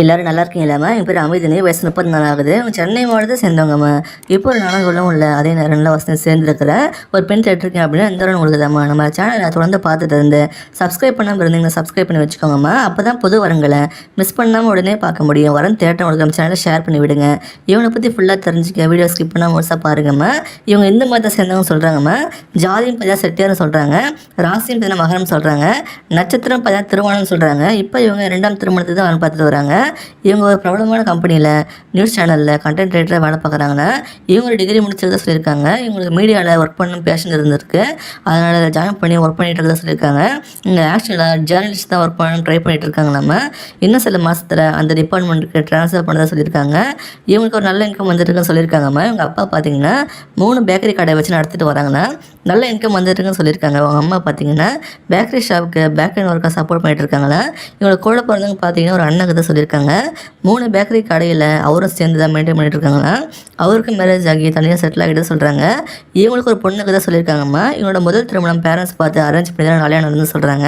எல்லோரும் நல்லா இருக்கீங்களாம்மா? என் பேர் அமிதினி, வயசு 34 ஆகுது. சென்னை மாவட்டத்தை சேர்ந்தவங்கம்மா. இப்போ ஒரு நாடகங்களும் இல்லை, அதே நேரம் நல்ல வசதி சேர்ந்துருக்கிற ஒரு பெண் தேட்டருக்கேன் அப்படின்னா எந்த ஒரு உங்களுக்கு தாம்மா. நம்ம சேனலை தொடர்ந்து பார்த்துட்டு இருந்தேன். சப்ஸ்கிரைப் பண்ணாமல் இருந்தீங்கன்னா சப்ஸ்கிரைப் பண்ணி வச்சுக்கோங்கம்மா. அப்போ தான் புது வரங்களை மிஸ் பண்ணாமல் உடனே பார்க்க முடியும். வரம் தேட்டர் உங்களுக்கு நம்ம சேனலை ஷேர் பண்ணி விடுங்க. இவனை பற்றி ஃபுல்லாக தெரிஞ்சுக்க வீடியோ ஸ்கிப் பண்ணால் முழுசாக பாருங்கம்மா. இவங்க எந்த மதத்தை சேர்ந்தவங்க சொல்கிறாங்கம்மா. ஜாதியும் பார்த்தா செட்டியார்னு சொல்கிறாங்க, ராசியும் பார்த்தா மகரம் சொல்கிறாங்க, நட்சத்திரம் பார்த்தா திருவோணம்னு சொல்கிறாங்க. இப்போ இவங்க 2ஆம் திருமணத்தை தான் பார்த்துட்டு வராங்க. இவங்க ஒரு பிரபலமான கம்பெனியில் நியூஸ் சேனலில் கண்டென்ட் ரைட்டராக வேலை பார்க்குறாங்கன்னா இவங்க ஒரு டிகிரி முடிச்சதாக சொல்லியிருக்காங்க. இவங்களுக்கு மீடியாவில் ஒர்க் பண்ணணும் பேஷன் இருந்திருக்கு, அதனால் ஜாயின் பண்ணி ஒர்க் பண்ணிட்டு இருக்கதா சொல்லியிருக்காங்க. இங்கே ஆக்சுவலாக ஜேர்னலிஸ்ட் தான் ஒர்க் பண்ணணும் ட்ரை பண்ணிட்டு இருக்காங்க. நம்ம இன்னும் சில மாதத்தில் அந்த டிபார்ட்மெண்ட்டுக்கு ட்ரான்ஸ்ஃபர் பண்ணதாக சொல்லியிருக்காங்க. இவங்களுக்கு ஒரு நல்ல இன்கம் வந்துட்டுருக்குன்னு சொல்லியிருக்காங்கம்மா. இவங்க அப்பா பார்த்தீங்கன்னா 3 பேக்கரி கடை வச்சு நடத்திட்டு வராங்கன்னா நல்ல இன்கம் வந்துட்டுருக்குன்னு சொல்லியிருக்காங்க. அவங்க அம்மா பார்த்தீங்கன்னா பேக்கரி ஷாப்புக்கு பேக்கரி ஒர்க்காக சப்போர்ட் பண்ணிட்டு இருக்காங்களா. இவங்களை கூட பிறந்தவங்க பார்த்தீங்கன்னா ஒரு அண்ணன் தான் சொல்லியிருக்காங்க. 3 பேக்கரி கடையில் அவரும் சேர்ந்து தான் மெயின்டைன் பண்ணிட்டு இருக்காங்களா. அவருக்கு மேரேஜ் ஆகி தனியாக செட்டில் ஆகிட்டு சொல்கிறாங்க. இவங்களுக்கு ஒரு பொண்ணுக்கு தான் சொல்லியிருக்காங்கம்மா. இவங்களோட முதல் திருமணம் பேரண்ட்ஸ் பார்த்து அரேஞ்ச் பண்ணி தான் கல்யாணம் நடந்து சொல்கிறாங்க.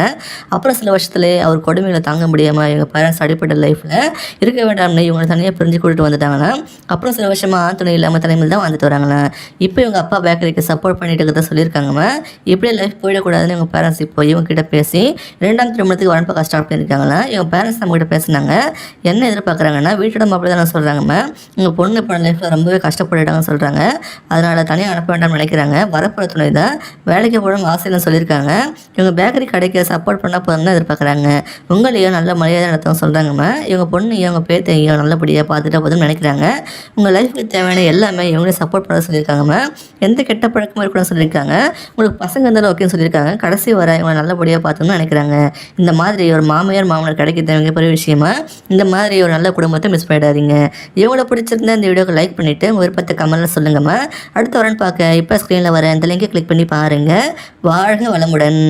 அப்புறம் சில வருஷத்துலேயே அவர் கொடுமைகளை தாங்க முடியாமல் இவங்க பேரண்ட்ஸ் அடிப்பட்ட லைஃப்பில் இருக்க வேண்டாம்னு இவங்களை தனியாக பிரிஞ்சு கூட்டிட்டு வந்துட்டாங்கன்னா அப்புறம் சில வருஷமாக துணை இல்லாமல் தலைமையில் தான் வந்துட்டு வராங்களா. இப்போ இவங்க அப்பா பேக்கரிக்கு சப்போர்ட் பண்ணிட்டு இருக்கிறத சொல்லியிருக்காங்கம்மா. இப்படியே லைஃப் போயிடக்கூடாதுன்னு இவங்க பேரண்ட்ஸ் இப்போ இவங்க கிட்ட பேசி 2ஆம் திருமணத்துக்கு வரப்பாக ஸ்டார்ட் பண்ணியிருக்காங்களா. இவங்க பேரண்ட்ஸ் நம்ம கிட்ட பேசினாங்க. என்ன எதிர்பார்க்குறாங்கன்னா வீட்டோட மாப்பிள்ளை தானே சொல்கிறாங்கம்மா. உங்கள் பொண்ணு இப்போ லைஃப்பில் ரொம்பவே கஷ்டப்பட்டுட்டாங்கன்னு சொல்கிறாங்க. அதனால் தனியாக அனுப்ப வேண்டாம்னு நினைக்கிறாங்க. வரப்போகிற துணை தான் வேலைக்கு போகணும் ஆசைன்னு சொல்லியிருக்காங்க. இவங்க பேக்கரி கடைக்கு சப்போர்ட் பண்ணால் போதும்னு எதிர்பார்க்குறாங்க. உங்களையும் நல்ல மரியாதை நடத்தவும் சொல்கிறாங்கம்மா. இவங்க பொண்ணையும் இவங்க பேத்தையும் நல்லபடியாக பார்த்துட்டா போதும்னு நினைக்கிறாங்க. உங்கள் லைஃபுக்கு தேவையான எல்லாமே இவங்களே சப்போர்ட் பண்ண சொல்லியிருக்காங்கம்மா. எந்த கெட்ட பழக்கமும் இருக்கணும்னு சொல்லியிருக்காங்க. உங்களுக்கு பசங்க இருந்தாலும் ஓகேன்னு சொல்லியிருக்காங்க. கடைசி வர இவங்க நல்லபடியாக பார்த்தோம்னு நினைக்கிறாங்க. இந்த மாதிரி ஒரு மாமியார் மாமனார் கிடைக்கிறது மிகப்பெரிய விஷயமா. இந்த மாதிரி ஒரு நல்ல குடும்பத்தை மிஸ் பண்ணிடாதீங்க. இவங்களை பிடிச்சிருந்தா இந்த வீடியோக்கு லைக் பண்ணிவிட்டு உங்கள் விருப்பத்தை கமெண்ட்டில் சொல்லுங்கம்மா. அடுத்த வரன்னு பார்க்க இப்போ ஸ்க்ரீனில் வர இந்த லிங்கை கிளிக் பண்ணி பாருங்கள். வாழ்க வளமுடன்.